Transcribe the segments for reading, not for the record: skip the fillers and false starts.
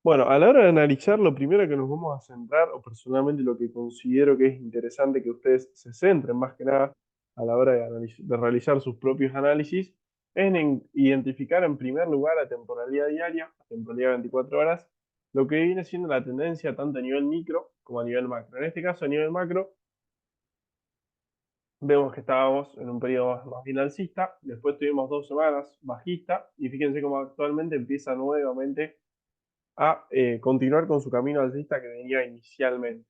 Bueno, a la hora de analizar, lo primero que nos vamos a centrar, o personalmente lo que considero que es interesante que ustedes se centren más que nada a la hora de, de realizar sus propios análisis, es en identificar en primer lugar la temporalidad diaria, la temporalidad de 24 horas, lo que viene siendo la tendencia tanto a nivel micro como a nivel macro. En este caso, a nivel macro, vemos que estábamos en un periodo más bien alcista, después tuvimos 2 semanas bajista, y fíjense cómo actualmente empieza nuevamente a continuar con su camino alcista que venía inicialmente.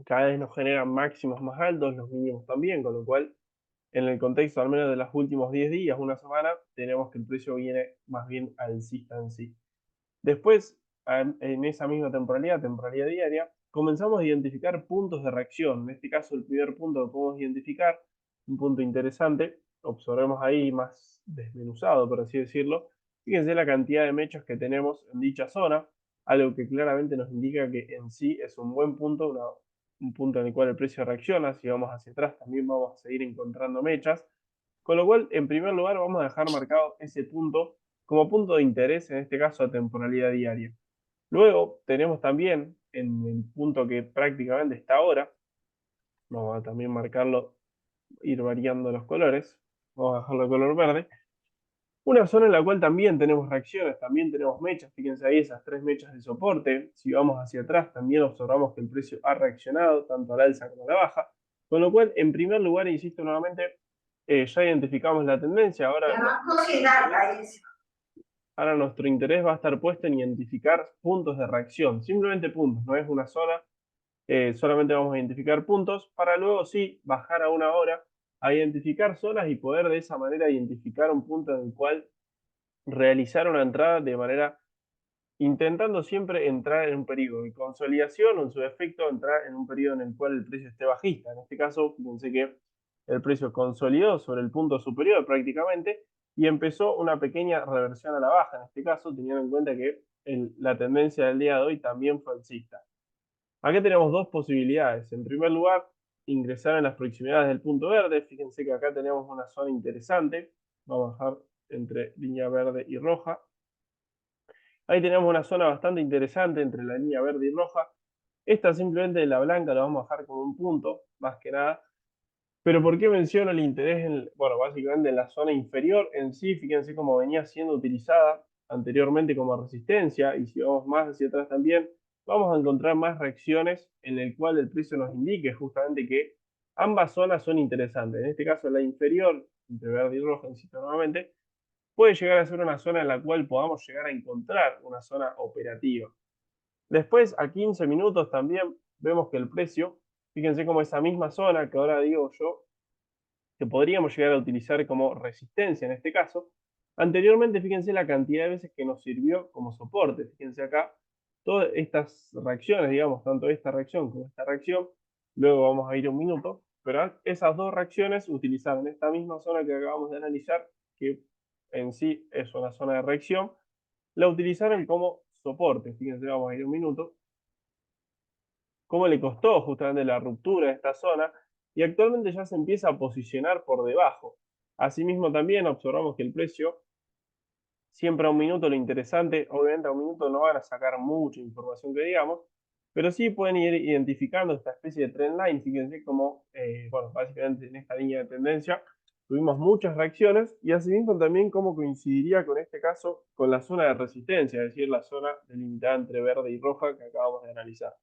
Cada vez nos generan máximos más altos, los mínimos también, con lo cual, en el contexto al menos de los últimos 10 días, una semana, tenemos que el precio viene más bien alcista en sí. Después, en esa misma temporalidad, temporalidad diaria, comenzamos a identificar puntos de reacción. En este caso, el primer punto que podemos identificar, un punto interesante, observemos ahí más desmenuzado, por así decirlo. Fíjense la cantidad de mechas que tenemos en dicha zona, algo que claramente nos indica que en sí es un buen punto, un punto en el cual el precio reacciona. Si vamos hacia atrás, también vamos a seguir encontrando mechas. Con lo cual, en primer lugar, vamos a dejar marcado ese punto como punto de interés, en este caso a temporalidad diaria. Luego tenemos también en el punto que prácticamente está ahora, vamos a también marcarlo, ir variando los colores, vamos a dejarlo de color verde, una zona en la cual también tenemos reacciones, también tenemos mechas, fíjense ahí esas 3 mechas de soporte. Si vamos hacia atrás, también observamos que el precio ha reaccionado tanto al alza como a la baja, con lo cual, en primer lugar, insisto nuevamente, ya identificamos la tendencia. Ahora nuestro interés va a estar puesto en identificar puntos de reacción, simplemente puntos, no es una zona. Solamente vamos a identificar puntos para luego sí bajar a una hora a identificar zonas y poder de esa manera identificar un punto en el cual realizar una entrada de manera intentando siempre entrar en un periodo de consolidación o en su defecto entrar en un periodo en el cual el precio esté bajista. En este caso, fíjense que el precio consolidó sobre el punto superior prácticamente y empezó una pequeña reversión a la baja. En este caso, teniendo en cuenta que la tendencia del día de hoy también fue alcista. Aquí tenemos dos posibilidades. En primer lugar, ingresar en las proximidades del punto verde. Fíjense que acá tenemos una zona interesante. Vamos a dejar entre línea verde y roja. Ahí tenemos una zona bastante interesante entre la línea verde y roja. Esta simplemente la blanca la vamos a dejar como un punto, más que nada. Pero ¿por qué menciono el interés en, bueno, básicamente en la zona inferior en sí? Fíjense cómo venía siendo utilizada anteriormente como resistencia, y si vamos más hacia atrás también, vamos a encontrar más reacciones en el cual el precio nos indique justamente que ambas zonas son interesantes. En este caso la inferior, entre verde y roja, insisto nuevamente, puede llegar a ser una zona en la cual podamos llegar a encontrar una zona operativa. Después, a 15 minutos también vemos que el precio, fíjense como esa misma zona que ahora digo yo, que podríamos llegar a utilizar como resistencia en este caso, anteriormente fíjense la cantidad de veces que nos sirvió como soporte. Fíjense acá, todas estas reacciones, digamos, tanto esta reacción como esta reacción, luego vamos a ir un minuto, pero esas dos reacciones utilizaron esta misma zona que acabamos de analizar, que en sí es una zona de reacción, la utilizaron como soporte. Fíjense, vamos a ir un minuto, cómo le costó justamente la ruptura de esta zona y actualmente ya se empieza a posicionar por debajo. Asimismo también observamos que el precio siempre a un minuto, lo interesante, obviamente a un minuto no van a sacar mucha información que digamos, pero sí pueden ir identificando esta especie de trend line. Fíjense como, bueno, básicamente en esta línea de tendencia tuvimos muchas reacciones y asimismo también cómo coincidiría con este caso con la zona de resistencia, es decir, la zona delimitada entre verde y roja que acabamos de analizar.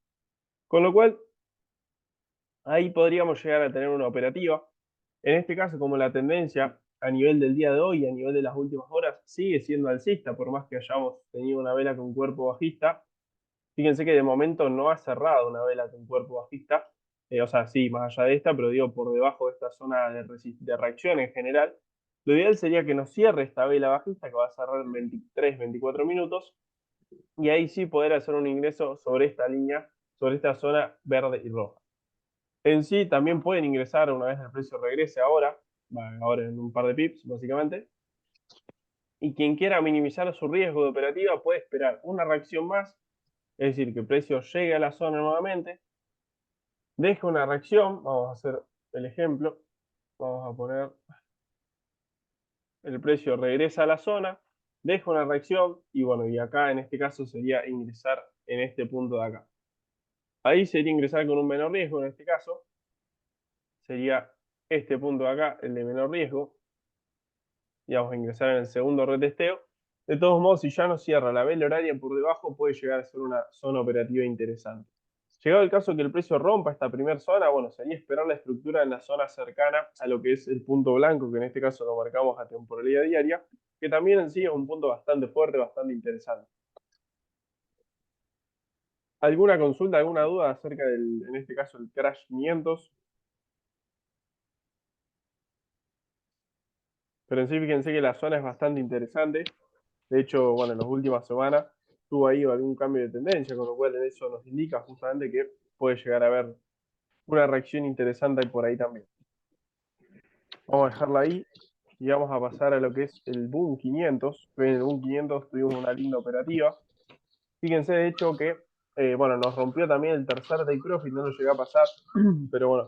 Con lo cual, ahí podríamos llegar a tener una operativa. En este caso, como la tendencia a nivel del día de hoy, a nivel de las últimas horas, sigue siendo alcista, por más que hayamos tenido una vela con cuerpo bajista. Fíjense que de momento no ha cerrado una vela con cuerpo bajista. O sea, sí, más allá de esta, pero digo por debajo de esta zona de reacción en general. Lo ideal sería que nos cierre esta vela bajista, que va a cerrar en 23, 24 minutos, y ahí sí poder hacer un ingreso sobre esta línea, sobre esta zona verde y roja. En sí, también pueden ingresar una vez el precio regrese ahora, ahora en un par de pips, básicamente. Y quien quiera minimizar su riesgo de operativa puede esperar una reacción más, es decir, que el precio llegue a la zona nuevamente, deje una reacción, vamos a hacer el ejemplo, vamos a poner el precio regresa a la zona, deja una reacción y bueno, y acá en este caso sería ingresar en este punto de acá. Ahí sería ingresar con un menor riesgo en este caso. Sería este punto de acá, el de menor riesgo. Y vamos a ingresar en el segundo retesteo. De todos modos, si ya no cierra la vela horaria por debajo, puede llegar a ser una zona operativa interesante. Llegado el caso que el precio rompa esta primera zona, bueno, sería esperar la estructura en la zona cercana a lo que es el punto blanco, que en este caso lo marcamos a temporalidad diaria, que también en sí es un punto bastante fuerte, bastante interesante. ¿Alguna consulta, alguna duda acerca del, en este caso, el Crash 500? Pero en sí, fíjense que la zona es bastante interesante. De hecho, bueno, en las últimas semanas tuvo ahí algún cambio de tendencia, con lo cual eso nos indica justamente que puede llegar a haber una reacción interesante por ahí también. Vamos a dejarla ahí y vamos a pasar a lo que es el Boom 500. En el Boom 500 tuvimos una linda operativa. Fíjense, de hecho, que bueno, nos rompió también el tercer take profit, no nos llegó a pasar, pero bueno,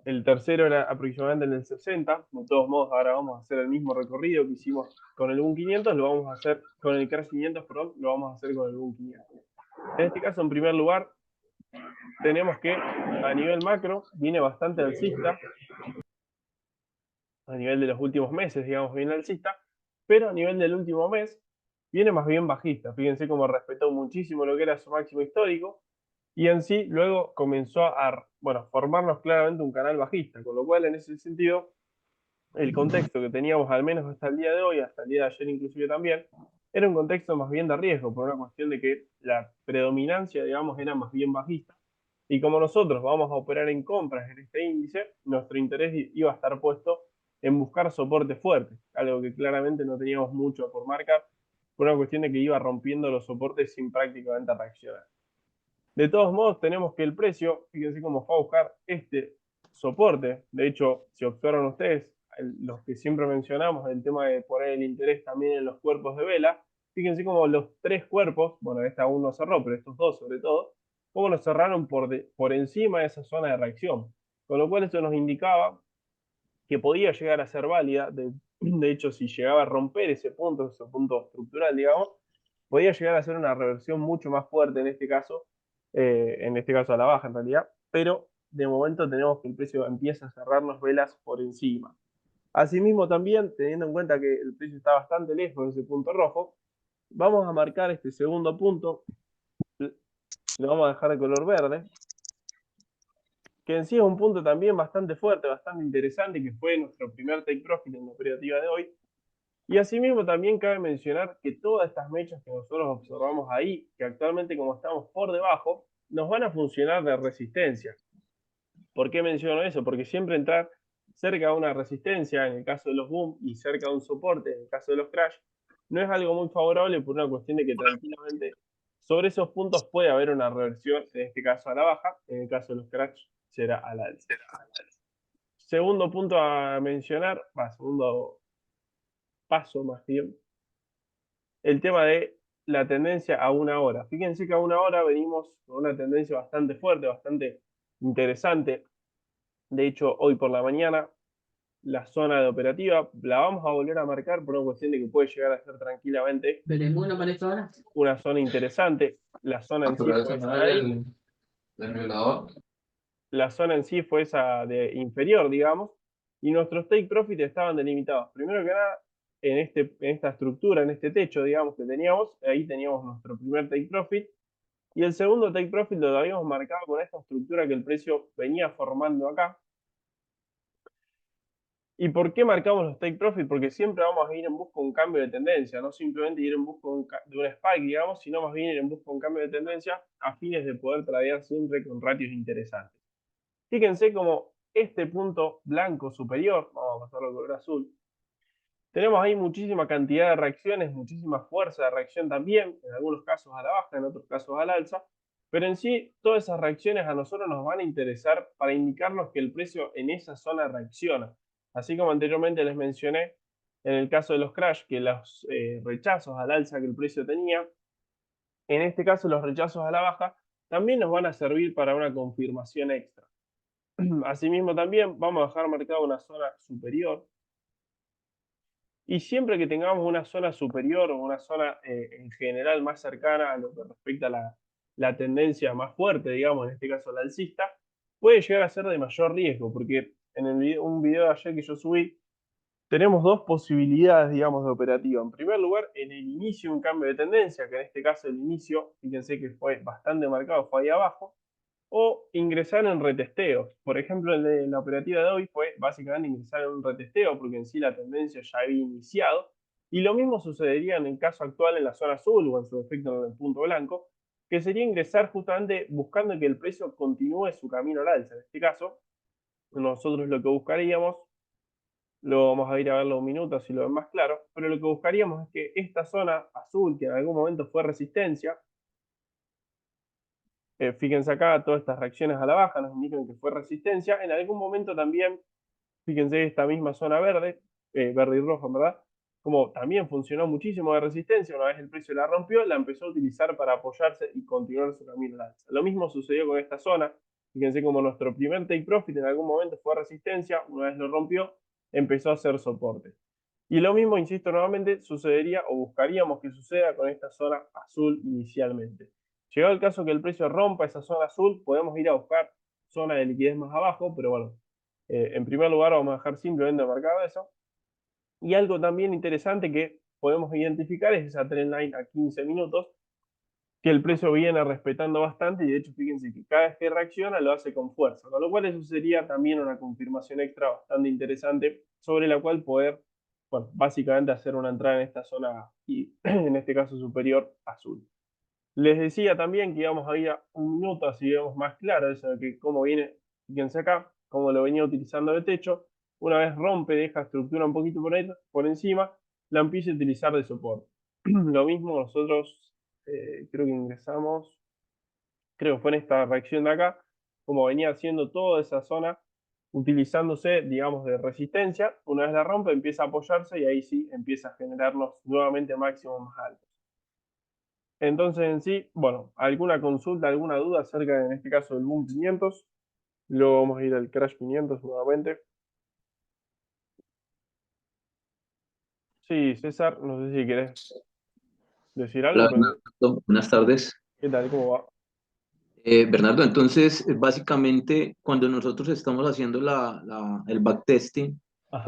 el tercero era aproximadamente en el 60. De todos modos, ahora vamos a hacer el mismo recorrido que hicimos con el Boom 500, lo vamos a hacer con el Crash 500, perdón, lo vamos a hacer con el Boom 500. En este caso, en primer lugar, tenemos que a nivel macro viene bastante alcista, a nivel de los últimos meses, digamos, viene alcista, pero a nivel del último mes viene más bien bajista. Fíjense cómo respetó muchísimo lo que era su máximo histórico y en sí luego comenzó a, bueno, formarnos claramente un canal bajista, con lo cual en ese sentido el contexto que teníamos al menos hasta el día de hoy, hasta el día de ayer inclusive también, era un contexto más bien de riesgo, por una cuestión de que la predominancia, digamos, era más bien bajista. Y como nosotros vamos a operar en compras en este índice, nuestro interés iba a estar puesto en buscar soporte fuerte, algo que claramente no teníamos mucho por marcar, por una cuestión de que iba rompiendo los soportes sin prácticamente reaccionar. De todos modos, tenemos que el precio, fíjense cómo fue a buscar este soporte. De hecho, si observan ustedes, los que siempre mencionamos, el tema de poner el interés también en los cuerpos de vela, fíjense cómo los tres cuerpos, bueno, esta aún no cerró, pero estos dos sobre todo, cómo nos cerraron por encima de esa zona de reacción. Con lo cual esto nos indicaba que podía llegar a ser válida. De hecho, si llegaba a romper ese punto estructural, digamos, podía llegar a ser una reversión mucho más fuerte en este caso a la baja en realidad, pero de momento tenemos que el precio empieza a cerrarnos velas por encima. Asimismo también, teniendo en cuenta que el precio está bastante lejos de ese punto rojo, vamos a marcar este segundo punto, lo vamos a dejar de color verde, que en sí es un punto también bastante fuerte, bastante interesante, que fue nuestro primer take profit en la operativa de hoy. Y asimismo también cabe mencionar que todas estas mechas que nosotros observamos ahí, que actualmente como estamos por debajo, nos van a funcionar de resistencia. ¿Por qué menciono eso? Porque siempre entrar cerca de una resistencia, en el caso de los boom, y cerca de un soporte, en el caso de los crash, no es algo muy favorable por una cuestión de que tranquilamente sobre esos puntos puede haber una reversión, en este caso a la baja, en el caso de los crash será a la alza. Segundo punto a mencionar, segundo paso más bien, el tema de la tendencia a una hora. Fíjense que a una hora venimos con una tendencia bastante fuerte, bastante interesante. De hecho, hoy por la mañana, la zona de operativa la vamos a volver a marcar por una cuestión de que puede llegar a ser tranquilamente una zona interesante. La zona en sí fue esa de ahí. La zona en sí fue esa de inferior, digamos, y nuestros take profit estaban delimitados. Primero que nada, en esta estructura, en este techo, digamos, que teníamos, ahí teníamos nuestro primer take profit, y el segundo take profit lo habíamos marcado con esta estructura que el precio venía formando acá. ¿Y por qué marcamos los take profit? Porque siempre vamos a ir en busca de un cambio de tendencia, no simplemente ir en busca de un spike, digamos, sino más bien ir en busca de un cambio de tendencia a fines de poder tradear siempre con ratios interesantes. Fíjense como este punto blanco superior, vamos a pasarlo a color azul, tenemos ahí muchísima cantidad de reacciones, muchísima fuerza de reacción también, en algunos casos a la baja, en otros casos al alza, pero en sí todas esas reacciones a nosotros nos van a interesar para indicarnos que el precio en esa zona reacciona. Así como anteriormente les mencioné, en el caso de los crash, que los rechazos al alza que el precio tenía, en este caso los rechazos a la baja, también nos van a servir para una confirmación extra. Asimismo también vamos a dejar marcada una zona superior Y siempre que tengamos una zona superior o una zona en general más cercana a lo que respecta a la tendencia más fuerte, digamos, en este caso la alcista, puede llegar a ser de mayor riesgo, porque en un video de ayer que yo subí, tenemos dos posibilidades, digamos, de operativa. En primer lugar, en el inicio de un cambio de tendencia, que en este caso el inicio, fíjense que fue bastante marcado, fue ahí abajo, o ingresar en retesteos. Por ejemplo, el de la operativa de hoy fue básicamente ingresar en un retesteo, porque en sí la tendencia ya había iniciado. Y lo mismo sucedería en el caso actual en la zona azul o en su defecto en el punto blanco, que sería ingresar justamente buscando que el precio continúe su camino al alza. En este caso, nosotros lo que buscaríamos, lo vamos a ir a verlo un minuto así lo ven más claro, pero lo que buscaríamos es que esta zona azul, que en algún momento fue resistencia, fíjense acá, todas estas reacciones a la baja nos indican que fue resistencia. En algún momento también, fíjense esta misma zona verde, verde y rojo, ¿verdad? Como también funcionó muchísimo de resistencia, una vez el precio la rompió, la empezó a utilizar para apoyarse y continuar su camino al alza. Lo mismo sucedió con esta zona. Fíjense como nuestro primer take profit en algún momento fue resistencia, una vez lo rompió, empezó a hacer soporte. Y lo mismo, insisto nuevamente, sucedería o buscaríamos que suceda con esta zona azul inicialmente. Llegado el caso que el precio rompa esa zona azul, podemos ir a buscar zona de liquidez más abajo, pero bueno, en primer lugar vamos a dejar simplemente marcado eso. Y algo también interesante que podemos identificar es esa trend line a 15 minutos, que el precio viene respetando bastante y de hecho fíjense que cada vez que reacciona lo hace con fuerza, con lo cual eso sería también una confirmación extra bastante interesante sobre la cual poder, bueno, básicamente hacer una entrada en esta zona y en este caso superior azul. Les decía también que íbamos a ir a un minuto, así vemos más claro eso de que cómo viene, fíjense acá, cómo lo venía utilizando de techo. Una vez rompe, deja estructura un poquito por encima, la empieza a utilizar de soporte. Lo mismo nosotros, creo que ingresamos, creo que fue en esta reacción de acá, como venía haciendo toda esa zona, utilizándose, digamos, de resistencia. Una vez la rompe, empieza a apoyarse y ahí sí empieza a generarnos nuevamente máximos más altos. Entonces, en sí, bueno, alguna consulta, alguna duda acerca, en este caso, del Boom 500. Luego vamos a ir al Crash 500 nuevamente. Sí, César, no sé si querés decir Hola, algo, pero Bernardo. Buenas tardes. ¿qué tal? ¿Cómo va? Bernardo, entonces, básicamente, cuando nosotros estamos haciendo el backtesting, Ajá.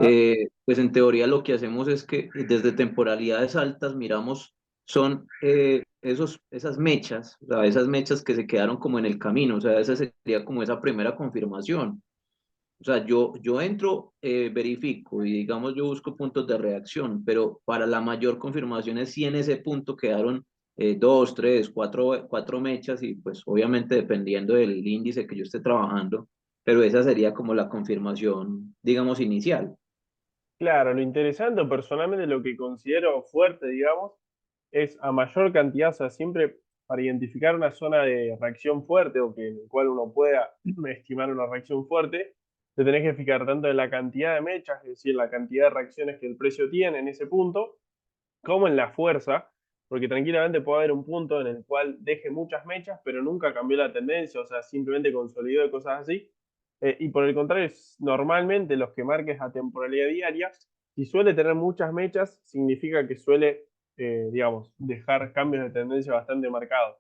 pues en teoría lo que hacemos es que desde temporalidades altas miramos, son esas mechas, o sea, esas mechas que se quedaron como en el camino, o sea, esa sería como esa primera confirmación. O sea, yo entro, verifico y digamos yo busco puntos de reacción, pero para la mayor confirmación es si en ese punto quedaron dos, tres, cuatro mechas y pues obviamente dependiendo del índice que yo esté trabajando, pero esa sería como la confirmación, digamos, inicial. Claro, lo interesante, personalmente, lo que considero fuerte, digamos, es a mayor cantidad, o sea, siempre para identificar una zona de reacción fuerte o que en el cual uno pueda estimar una reacción fuerte, te tenés que fijar tanto en la cantidad de mechas, es decir, la cantidad de reacciones que el precio tiene en ese punto, como en la fuerza, porque tranquilamente puede haber un punto en el cual deje muchas mechas, pero nunca cambió la tendencia, o sea, simplemente consolidó y cosas así. Y por el contrario, normalmente los que marques a temporalidad diaria, si suele tener muchas mechas, significa que suele, digamos, dejar cambios de tendencia bastante marcados,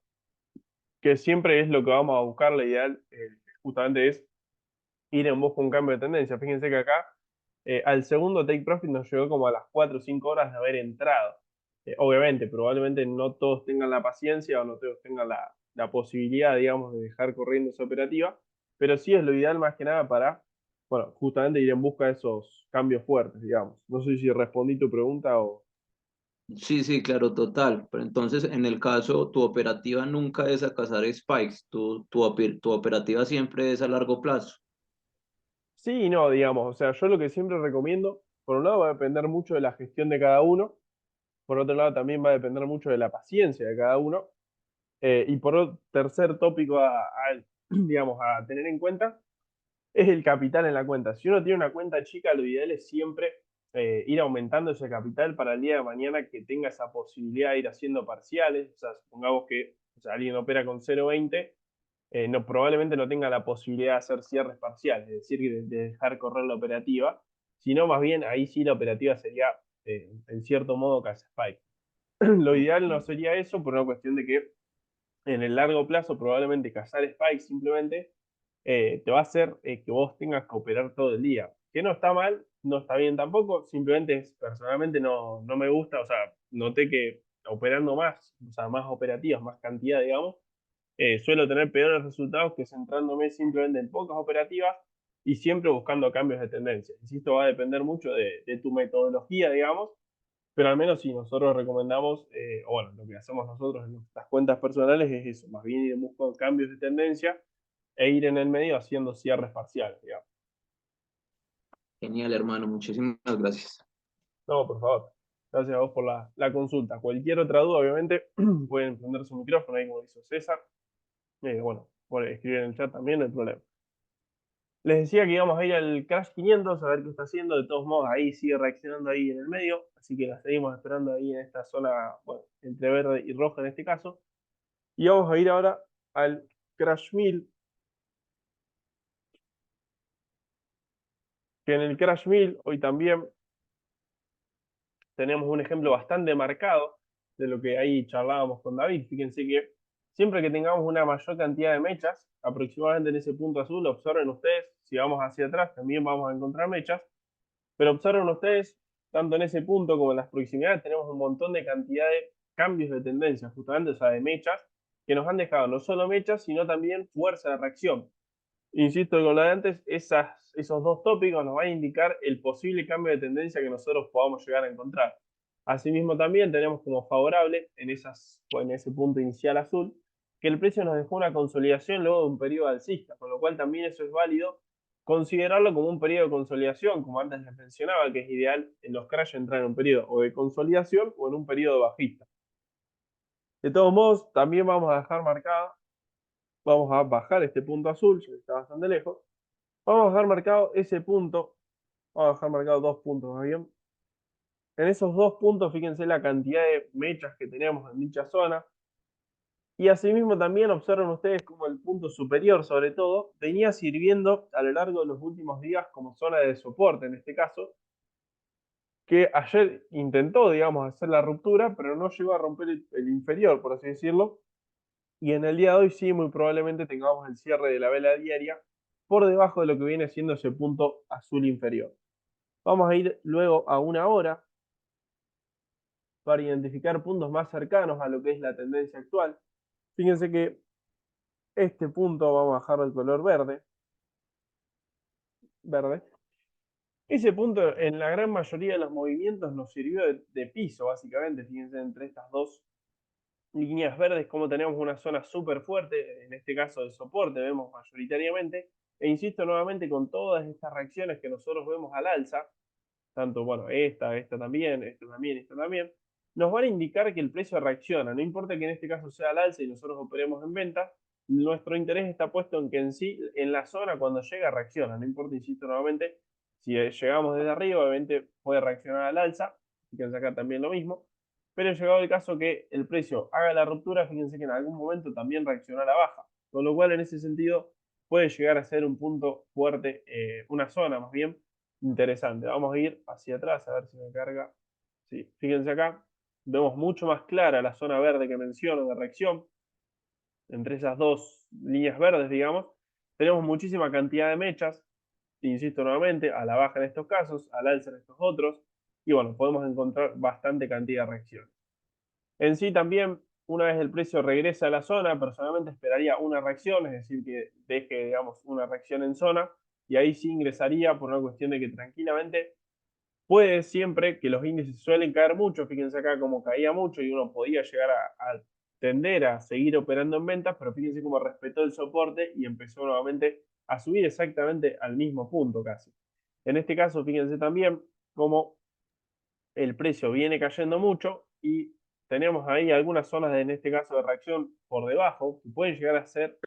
que siempre es lo que vamos a buscar, la ideal justamente es ir en busca de un cambio de tendencia. Fíjense que acá al segundo take profit nos llegó como a las 4 o 5 horas de haber entrado. Obviamente, probablemente no todos tengan la paciencia o no todos tengan la posibilidad, digamos, de dejar corriendo esa operativa, pero sí es lo ideal más que nada para, bueno, justamente ir en busca de esos cambios fuertes, digamos. No sé si respondí tu pregunta o... Sí, sí, claro, total. Pero entonces, en el caso, tu operativa nunca es a cazar spikes, tu operativa siempre es a largo plazo. Sí y no, digamos. O sea, yo lo que siempre recomiendo, por un lado va a depender mucho de la gestión de cada uno, por otro lado también va a depender mucho de la paciencia de cada uno. Y por tercer tópico digamos, a tener en cuenta es el capital en la cuenta. Si uno tiene una cuenta chica, lo ideal es siempre ir aumentando ese capital para el día de mañana que tenga esa posibilidad de ir haciendo parciales. O sea, supongamos que o sea, alguien opera con 0,20, no, probablemente no tenga la posibilidad de hacer cierres parciales, es decir, de dejar correr la operativa, sino más bien ahí sí la operativa sería en cierto modo casi spike. Lo ideal no sería eso por una cuestión de que en el largo plazo probablemente cazar spike simplemente te va a hacer que vos tengas que operar todo el día. Que no está mal, no está bien tampoco, simplemente personalmente no me gusta, o sea, noté que operando más, o sea, más operativas, más cantidad, digamos, suelo tener peores resultados que centrándome simplemente en pocas operativas y siempre buscando cambios de tendencia. Insisto, va a depender mucho de tu metodología, digamos, pero al menos si nosotros recomendamos, o bueno, lo que hacemos nosotros en nuestras cuentas personales es eso, más bien ir buscando cambios de tendencia e ir en el medio haciendo cierres parciales, digamos. Genial, hermano, muchísimas gracias. No, por favor. Gracias a vos por la consulta. Cualquier otra duda, obviamente, pueden prender su micrófono ahí como hizo César. Bueno, pueden escribir en el chat también, no hay problema. Les decía que íbamos a ir al Crash 500 a ver qué está haciendo. De todos modos, ahí sigue reaccionando ahí en el medio. Así que la seguimos esperando ahí en esta zona, bueno, entre verde y roja en este caso. Y vamos a ir ahora al Crash 1000. Que en el Crash 1000 hoy también tenemos un ejemplo bastante marcado de lo que ahí charlábamos con David. Fíjense que siempre que tengamos una mayor cantidad de mechas, aproximadamente en ese punto azul, observen ustedes, si vamos hacia atrás también vamos a encontrar mechas, pero observen ustedes, tanto en ese punto como en las proximidades, tenemos un montón de cantidad de cambios de tendencia, justamente, o sea, de mechas, que nos han dejado no solo mechas, sino también fuerza de reacción. Insisto con lo de antes, esos dos tópicos nos van a indicar el posible cambio de tendencia que nosotros podamos llegar a encontrar. Asimismo, también tenemos como favorable en ese punto inicial azul que el precio nos dejó una consolidación luego de un periodo alcista, con lo cual también eso es válido considerarlo como un periodo de consolidación, como antes les mencionaba, que es ideal en los crash entrar en un periodo o de consolidación o en un periodo bajista. De todos modos, también vamos a dejar marcada, vamos a bajar este punto azul, ya que está bastante lejos. Vamos a dejar marcado ese punto. Vamos a dejar marcado dos puntos, ¿no? Bien. En esos dos puntos, fíjense la cantidad de mechas que tenemos en dicha zona. Y asimismo también observen ustedes como el punto superior, sobre todo, venía sirviendo a lo largo de los últimos días como zona de soporte, en este caso, que ayer intentó, digamos, hacer la ruptura, pero no llegó a romper el inferior, por así decirlo. Y en el día de hoy sí, muy probablemente tengamos el cierre de la vela diaria por debajo de lo que viene siendo ese punto azul inferior. Vamos a ir luego a una hora para identificar puntos más cercanos a lo que es la tendencia actual. Fíjense que este punto, vamos a dejarlo el color verde. Ese punto en la gran mayoría de los movimientos nos sirvió de piso, básicamente. Fíjense entre estas dos líneas verdes como tenemos una zona súper fuerte, en este caso de soporte, vemos mayoritariamente. E insisto nuevamente con todas estas reacciones que nosotros vemos al alza, tanto, bueno, esta también, esta también, nos van a indicar que el precio reacciona. No importa que en este caso sea al alza y nosotros operemos en venta, nuestro interés está puesto en que en sí, en la zona, cuando llega, reacciona. No importa, insisto nuevamente, si llegamos desde arriba, obviamente puede reaccionar al alza, fíjense acá también lo mismo, pero llegado el caso que el precio haga la ruptura, fíjense que en algún momento también reacciona a la baja, con lo cual en ese sentido puede llegar a ser un punto fuerte, una zona más bien, interesante. Vamos a ir hacia atrás a ver si me carga. Sí, fíjense acá, vemos mucho más clara la zona verde que menciono de reacción. Entre esas dos líneas verdes, digamos, tenemos muchísima cantidad de mechas, insisto nuevamente, a la baja en estos casos, al alza en estos otros, y bueno, podemos encontrar bastante cantidad de reacción. En sí también, una vez el precio regresa a la zona, personalmente esperaría una reacción, es decir, que deje, digamos, una reacción en zona, y ahí sí ingresaría por una cuestión de que tranquilamente puede siempre que los índices suelen caer mucho, fíjense acá como caía mucho y uno podía llegar a tender a seguir operando en ventas, pero fíjense cómo respetó el soporte y empezó nuevamente a subir exactamente al mismo punto casi. En este caso, fíjense también cómo el precio viene cayendo mucho y tenemos ahí algunas zonas, en este caso, de reacción por debajo, que pueden llegar a ser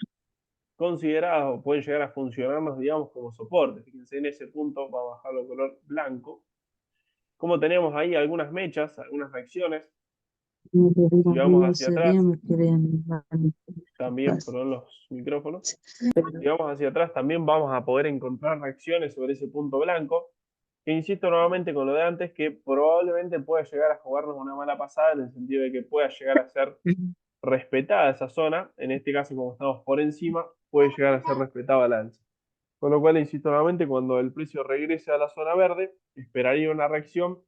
consideradas o pueden llegar a funcionarnos, digamos, como soporte. Fíjense en ese punto, vamos a bajarlo color blanco, como tenemos ahí algunas mechas, algunas reacciones. Si vamos hacia atrás, también, perdón, los micrófonos. Si vamos hacia atrás, también vamos a poder encontrar reacciones sobre ese punto blanco. Que insisto nuevamente con lo de antes, que probablemente pueda llegar a jugarnos una mala pasada en el sentido de que pueda llegar a ser respetada esa zona. En este caso, como estamos por encima, puede llegar a ser respetada la alza. Con lo cual, insisto nuevamente, cuando el precio regrese a la zona verde, esperaría una reacción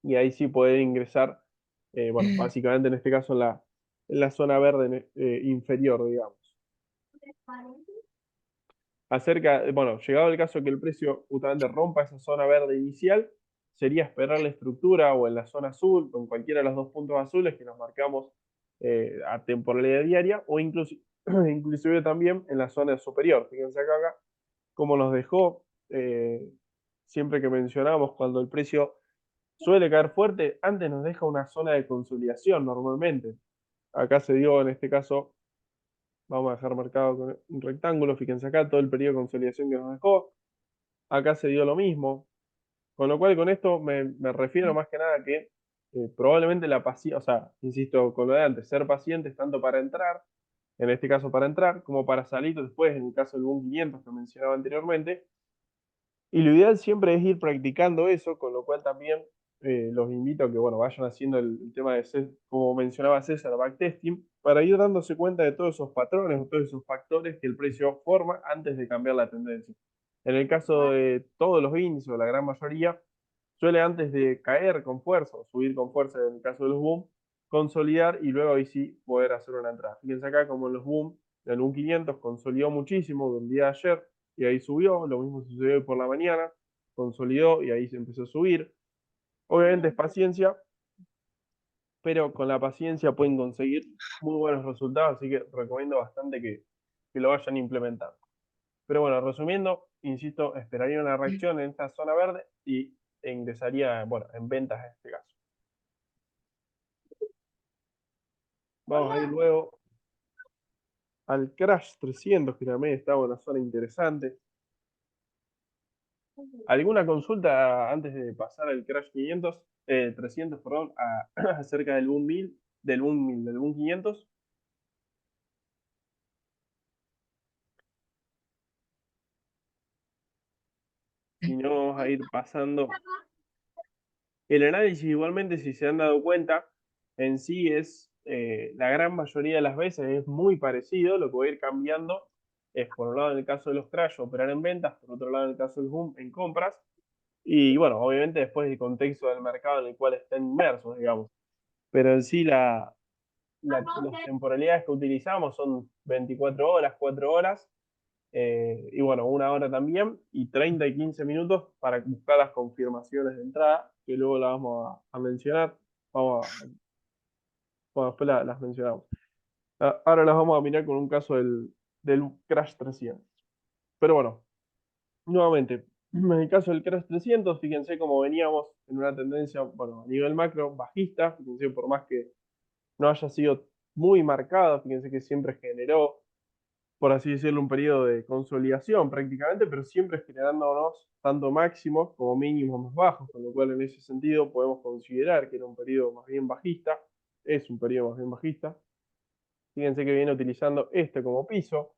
y ahí sí poder ingresar, bueno, básicamente en este caso en la zona verde inferior, digamos. Bueno, llegado el caso que el precio justamente rompa esa zona verde inicial, sería esperar la estructura o en la zona azul, o en cualquiera de los dos puntos azules que nos marcamos a temporalidad diaria, o inclusive también en la zona superior. Fíjense acá como nos dejó siempre que mencionamos cuando el precio suele caer fuerte, antes nos deja una zona de consolidación normalmente. Acá se dio en este caso, vamos a dejar marcado con un rectángulo, fíjense acá todo el periodo de consolidación que nos dejó. Acá se dio lo mismo. Con lo cual con esto me refiero más que nada a que probablemente la paciencia, o sea, insisto con lo de antes, ser pacientes tanto para entrar, en este caso para entrar, como para salir después, en el caso del boom 500 que mencionaba anteriormente. Y lo ideal siempre es ir practicando eso, con lo cual también los invito a que bueno, vayan haciendo el tema de, como mencionaba César, backtesting, para ir dándose cuenta de todos esos patrones o todos esos factores que el precio forma antes de cambiar la tendencia. En el caso de todos los índices, o la gran mayoría, suele antes de caer con fuerza o subir con fuerza en el caso de los boom, consolidar y luego ahí sí poder hacer una entrada. Fíjense acá como en los boom, el boom 500 consolidó muchísimo del día de ayer y ahí subió, lo mismo sucedió hoy por la mañana, consolidó y ahí se empezó a subir. Obviamente es paciencia, pero con la paciencia pueden conseguir muy buenos resultados, así que recomiendo bastante que lo vayan implementando. Pero bueno, resumiendo, insisto, esperaría una reacción en esta zona verde y ingresaría, bueno, en ventas en este caso. Vamos a ir luego al Crash 300, que también estaba en una zona interesante. ¿Alguna consulta antes de pasar al Crash 300, perdón, acerca del Boom 1000, del Boom 500? Si no, vamos a ir pasando. El análisis, igualmente, si se han dado cuenta, en sí es, la gran mayoría de las veces es muy parecido. Lo que voy a ir cambiando es, por un lado, en el caso de los crash, operar en ventas, por otro lado, en el caso del boom, en compras. Y bueno, obviamente después el contexto del mercado en el cual estén inmersos, digamos. Pero en sí las temporalidades que utilizamos son 24 horas, 4 horas, y bueno, 1 hora también, y 30 y 15 minutos para buscar las confirmaciones de entrada, que luego las vamos a mencionar. Bueno, después las mencionamos. Ahora las vamos a mirar con un caso del Crash 300. Pero bueno, nuevamente, en el caso del Crash 300, fíjense cómo veníamos en una tendencia, bueno, a nivel macro bajista, fíjense por más que no haya sido muy marcada, fíjense que siempre generó, por así decirlo, un periodo de consolidación prácticamente, pero siempre generándonos tanto máximos como mínimos más bajos, con lo cual en ese sentido podemos considerar que era un periodo más bien bajista, es un periodo más bien bajista. Fíjense que viene utilizando este como piso.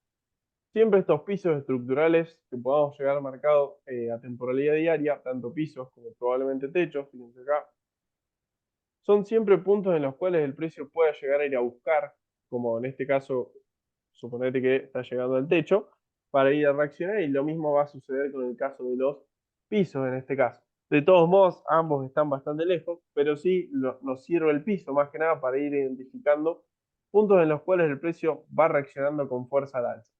Siempre estos pisos estructurales que podamos llegar marcados a temporalidad diaria, tanto pisos como probablemente techos, fíjense acá, son siempre puntos en los cuales el precio pueda llegar a ir a buscar, como en este caso, suponete que está llegando al techo, para ir a reaccionar, y lo mismo va a suceder con el caso de los pisos en este caso. De todos modos, ambos están bastante lejos, pero sí nos sirve el piso más que nada para ir identificando puntos en los cuales el precio va reaccionando con fuerza al alza.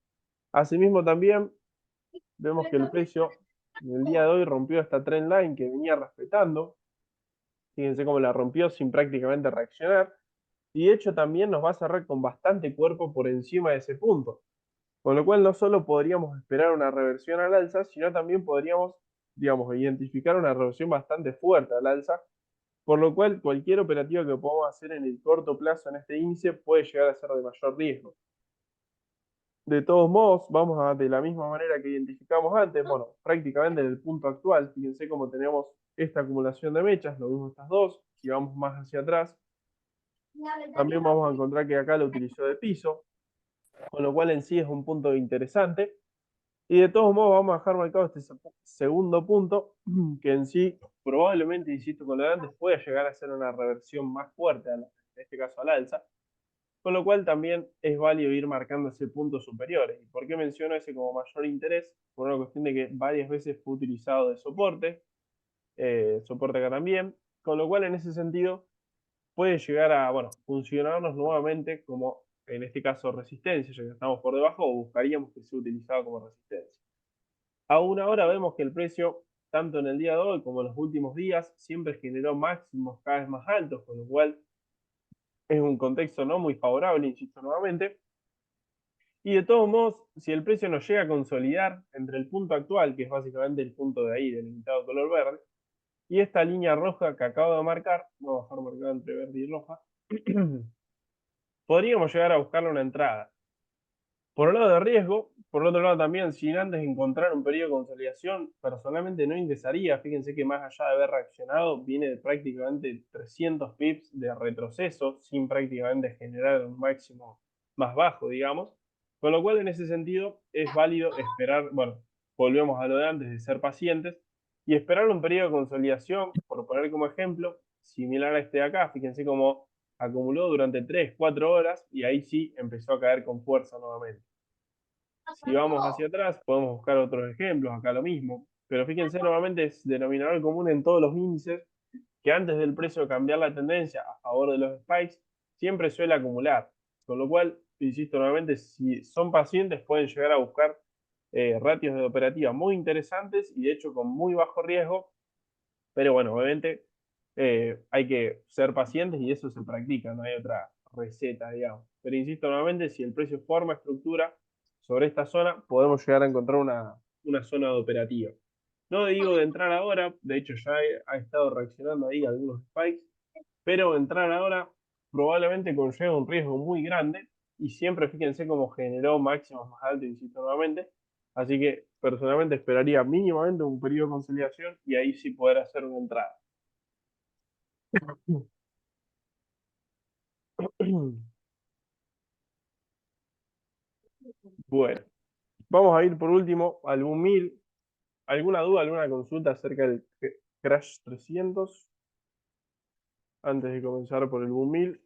Asimismo, también vemos que el precio en el día de hoy rompió esta trend line que venía respetando. Fíjense cómo la rompió sin prácticamente reaccionar. Y de hecho también nos va a cerrar con bastante cuerpo por encima de ese punto. Con lo cual no solo podríamos esperar una reversión al alza, sino también podríamos, digamos, identificar una reversión bastante fuerte al alza. Por lo cual cualquier operativa que podamos hacer en el corto plazo en este índice puede llegar a ser de mayor riesgo. De todos modos, vamos a, de la misma manera que identificamos antes, bueno, prácticamente en el punto actual, fíjense cómo tenemos esta acumulación de mechas, lo mismo estas dos, si vamos más hacia atrás, también vamos a encontrar que acá lo utilizó de piso, con lo cual en sí es un punto interesante. Y de todos modos vamos a dejar marcado este segundo punto, que en sí probablemente, insisto con lo de antes, puede llegar a ser una reversión más fuerte, en este caso al alza, con lo cual también es válido ir marcando ese punto superior. ¿Y por qué menciono ese como mayor interés? Por una cuestión de que varias veces fue utilizado de soporte, soporte acá también, con lo cual en ese sentido puede llegar a, bueno, funcionarnos nuevamente como, en este caso, resistencia, ya que estamos por debajo, o buscaríamos que sea utilizado como resistencia. Aún ahora vemos que el precio, tanto en el día de hoy como en los últimos días, siempre generó máximos cada vez más altos, con lo cual es un contexto no muy favorable, insisto nuevamente. Y de todos modos, si el precio nos llega a consolidar entre el punto actual, que es básicamente el punto de ahí, delimitado color verde, y esta línea roja que acabo de marcar, vamos a dejar marcada entre verde y roja, podríamos llegar a buscarle una entrada. Por un lado de riesgo, por otro lado también, sin antes encontrar un periodo de consolidación, personalmente no ingresaría. Fíjense que más allá de haber reaccionado, viene de prácticamente 300 pips de retroceso, sin prácticamente generar un máximo más bajo, digamos. Con lo cual, en ese sentido, es válido esperar, bueno, volvemos a lo de antes, de ser pacientes, y esperar un periodo de consolidación, por poner como ejemplo, similar a este de acá. Fíjense cómo acumuló durante 3, 4 horas y ahí sí empezó a caer con fuerza nuevamente. Si vamos hacia atrás, podemos buscar otros ejemplos, acá lo mismo. Pero fíjense, nuevamente es denominador común en todos los índices que antes del precio cambiar la tendencia a favor de los spikes, siempre suele acumular. Con lo cual, insisto nuevamente, si son pacientes pueden llegar a buscar ratios de operativa muy interesantes y de hecho con muy bajo riesgo. Pero bueno, obviamente hay que ser pacientes y eso se practica, no hay otra receta, digamos. Pero insisto nuevamente, si el precio forma estructura sobre esta zona, podemos llegar a encontrar una zona de operativa. No digo de entrar ahora, de hecho ya ha estado reaccionando ahí algunos spikes, pero entrar ahora probablemente conlleva un riesgo muy grande y siempre fíjense cómo generó máximos más altos, insisto nuevamente. Así que personalmente esperaría mínimamente un periodo de consolidación y ahí sí poder hacer una entrada. Bueno, vamos a ir por último al Boom 1000. ¿Alguna duda, alguna consulta acerca del Crash 300? Antes de comenzar por el Boom 1000.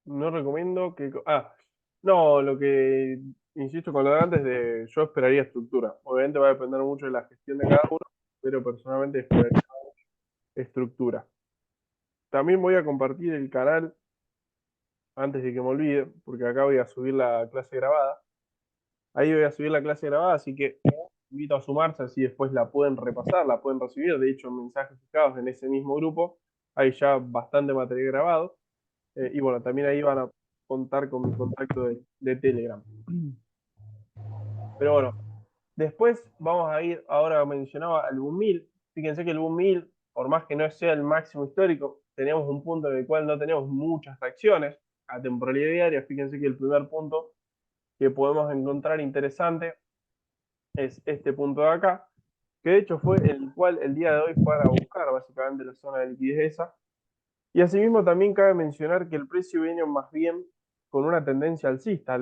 No recomiendo que... no, lo que insisto con lo de antes de yo esperaría estructura. Obviamente va a depender mucho de la gestión de cada uno, pero personalmente esperaría estructura. También voy a compartir el canal antes de que me olvide, porque acá voy a subir la clase grabada. Ahí voy a subir la clase grabada, así que invito a sumarse, así después la pueden repasar, la pueden recibir. De hecho, mensajes fijados en ese mismo grupo. Hay ya bastante material grabado. Y bueno, también ahí van a contar con mi contacto de Telegram. Pero bueno, después vamos a ir, ahora mencionaba el Boom 1000. Fíjense que el Boom 1000, por más que no sea el máximo histórico, tenemos un punto en el cual no tenemos muchas reacciones a temporalidad diaria. Fíjense que el primer punto que podemos encontrar interesante es este punto de acá, que de hecho fue el cual el día de hoy fue a buscar básicamente la zona de liquidez esa. Y asimismo también cabe mencionar que el precio viene más bien con una tendencia alcista,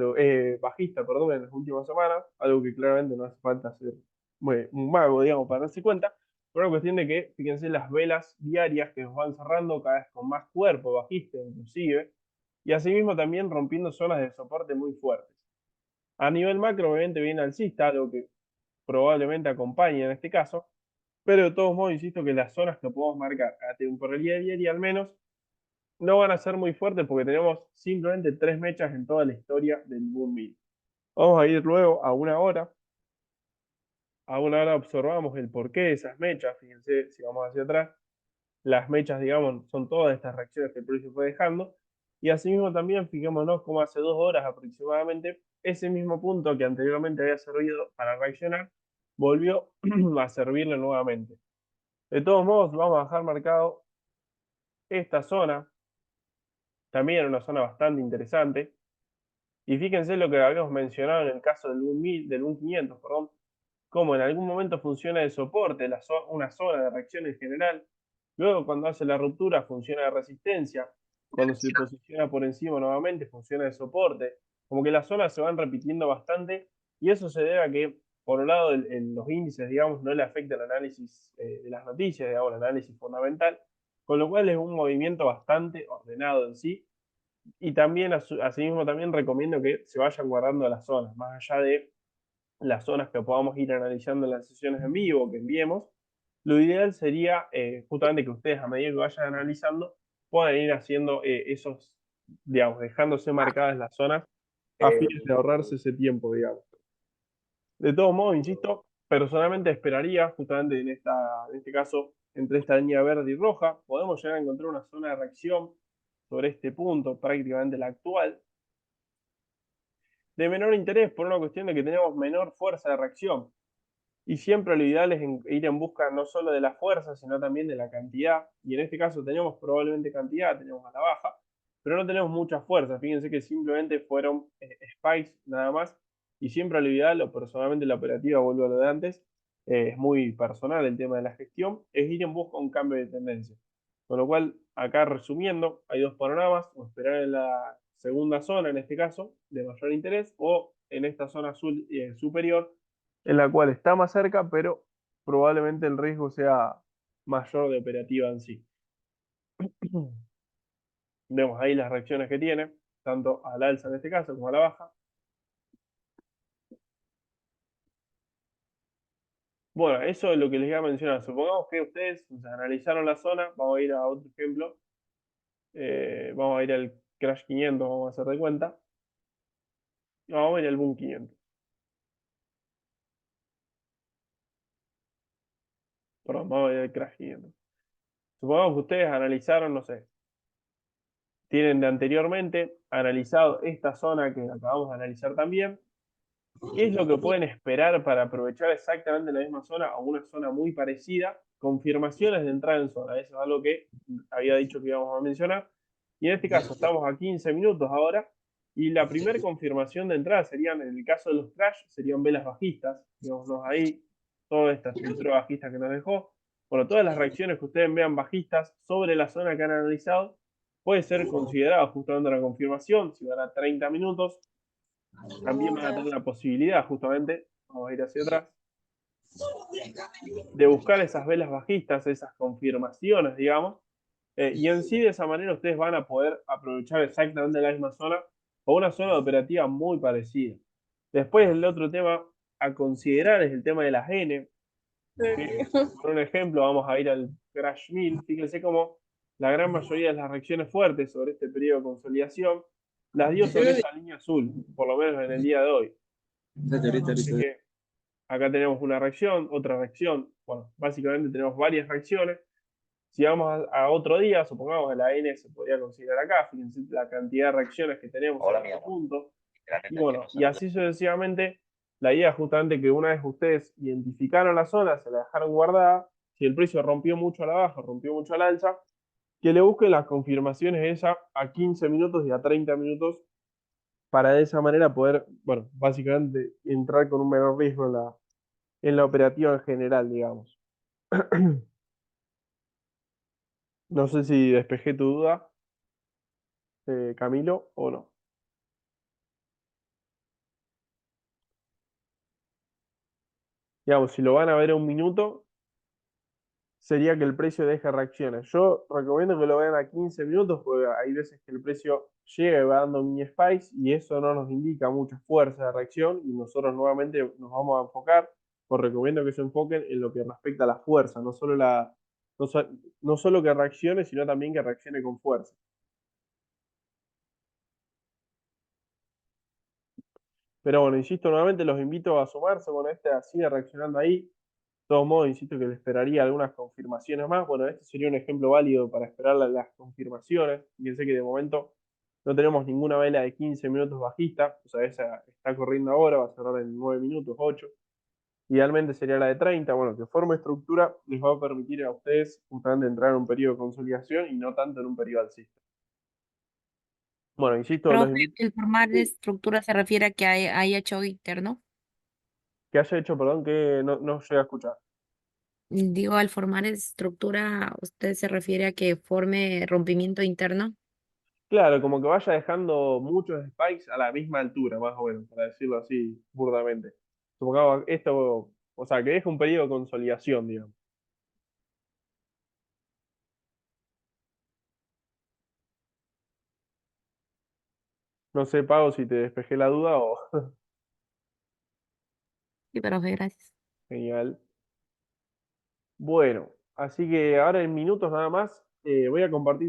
bajista, perdón, en las últimas semanas, algo que claramente no hace falta ser un mago, digamos, para darse cuenta, pero una cuestión de que, fíjense, las velas diarias que nos van cerrando cada vez con más cuerpo, bajista inclusive, y asimismo también rompiendo zonas de soporte muy fuertes. A nivel macro, obviamente viene alcista, algo que probablemente acompañe en este caso, pero de todos modos, insisto que las zonas que podemos marcar a temporalidad diaria al menos no van a ser muy fuertes porque tenemos simplemente tres mechas en toda la historia del Boom 1000. Vamos a ir luego a una hora. A una hora observamos el porqué de esas mechas. Fíjense, si vamos hacia atrás, las mechas, digamos, son todas estas reacciones que el precio fue dejando. Y asimismo también, fijémonos cómo hace 2 horas aproximadamente, ese mismo punto que anteriormente había servido para reaccionar, volvió a servirle nuevamente. De todos modos, vamos a dejar marcado esta zona, también una zona bastante interesante. Y fíjense lo que habíamos mencionado en el caso del Boom 1000, del Boom 500, perdón. como en algún momento funciona de soporte, una zona de reacción en general, luego cuando hace la ruptura funciona de resistencia, cuando se posiciona por encima nuevamente funciona de soporte, como que las zonas se van repitiendo bastante y eso se debe a que, por un lado, los índices, digamos, no le afecta el análisis de las noticias, digamos, el análisis fundamental, con lo cual es un movimiento bastante ordenado en sí. Y también, asimismo, también recomiendo que se vayan guardando las zonas, más allá de las zonas que podamos ir analizando en las sesiones en vivo que enviemos. Lo ideal sería justamente que ustedes, a medida que vayan analizando, puedan ir haciendo esos, digamos, dejándose marcadas las zonas a fines de ahorrarse ese tiempo, digamos. De todos modos, insisto, personalmente esperaría, justamente en este caso, entre esta línea verde y roja, podemos llegar a encontrar una zona de reacción sobre este punto, prácticamente la actual, de menor interés por una cuestión de que tenemos menor fuerza de reacción. Y siempre lo ideal es ir en busca no solo de la fuerza, sino también de la cantidad. Y en este caso tenemos probablemente cantidad, tenemos a la baja, pero no tenemos mucha fuerza. Fíjense que simplemente fueron spikes nada más. Y siempre lo ideal, o personalmente la operativa, vuelvo a lo de antes, es muy personal el tema de la gestión, es ir en busca de un cambio de tendencia. Con lo cual, acá resumiendo, hay dos panoramas, o esperar en la segunda zona, en este caso, de mayor interés, o en esta zona azul superior, en la cual está más cerca, pero probablemente el riesgo sea mayor de operativa en sí. Vemos ahí las reacciones que tiene, tanto al alza en este caso como a la baja. Bueno, eso es lo que les iba a mencionar. Supongamos que ustedes analizaron la zona, vamos a ir a otro ejemplo. Vamos a ir al Crash 500, vamos a hacer de cuenta. Vamos a ir al Boom 500. Perdón, vamos a ir al Crash 500. Supongamos que ustedes analizaron, no sé, tienen de anteriormente analizado esta zona que acabamos de analizar también. ¿Qué es lo que pueden esperar para aprovechar exactamente la misma zona o una zona muy parecida? Confirmaciones de entrada en zona. Eso es algo que había dicho que íbamos a mencionar. Y en este caso estamos a 15 minutos ahora. Y la primera confirmación de entrada serían, en el caso de los crash, serían velas bajistas. Digamos ahí, toda esta estructura bajista que nos dejó. Bueno, todas las reacciones que ustedes vean bajistas sobre la zona que han analizado puede ser considerado justamente una confirmación. Si van a 30 minutos, también van a tener la posibilidad, justamente, vamos a ir hacia atrás, de buscar esas velas bajistas, esas confirmaciones, digamos, y en sí de esa manera ustedes van a poder aprovechar exactamente la misma zona o una zona de operativa muy parecida. Después el otro tema a considerar es el tema de las N, que por un ejemplo vamos a ir al Crash 1000, fíjense cómo la gran mayoría de las reacciones fuertes sobre este periodo de consolidación las dio sobre esa línea azul, por lo menos en el día de hoy. Así que acá tenemos una reacción, otra reacción. Bueno, básicamente tenemos varias reacciones. Si vamos a otro día, supongamos que la N se podría considerar acá, fíjense la cantidad de reacciones que tenemos en este punto. Y bueno, y así sucesivamente, la idea es justamente que una vez ustedes identificaron la zona, se la dejaron guardada, si el precio rompió mucho a la baja, rompió mucho al alza, que le busquen las confirmaciones esa a 15 minutos y a 30 minutos para de esa manera poder, bueno, básicamente entrar con un menor riesgo en la operativa en general, digamos. No sé si despejé tu duda, Camilo, o no. Digamos, si lo van a ver en un minuto, sería que el precio deje reacciones. Yo recomiendo que lo vean a 15 minutos, porque hay veces que el precio llega y va dando mini spikes y eso no nos indica mucha fuerza de reacción y nosotros nuevamente nos vamos a enfocar, os recomiendo que se enfoquen en lo que respecta a la fuerza, no, no solo que reaccione, sino también que reaccione con fuerza. Pero bueno, insisto nuevamente, los invito a sumarse. Bueno, sigue reaccionando ahí. De todos modos, insisto que le esperaría algunas confirmaciones más. Bueno, este sería un ejemplo válido para esperar las confirmaciones. Fíjense que de momento no tenemos ninguna vela de 15 minutos bajista. O sea, esa está corriendo ahora, va a cerrar en 9 minutos, 8. Idealmente sería la de 30. Bueno, que forme estructura les va a permitir a ustedes justamente entrar en un periodo de consolidación y no tanto en un periodo alcista. Bueno, insisto, los Profe, invito. el formar de Sí. estructura se refiere a que haya choque interno. Que haya hecho, perdón, que no llegué a escuchar. Digo, al formar estructura, ¿usted se refiere a que forme rompimiento interno? Claro, como que vaya dejando muchos spikes a la misma altura, más o menos, para decirlo así burdamente. Supongamos esto, o sea, que deje un periodo de consolidación, digamos. No sé, Pago, si te despejé la duda o... Sí, pero gracias. Genial. Bueno, así que ahora en minutos nada más voy a compartir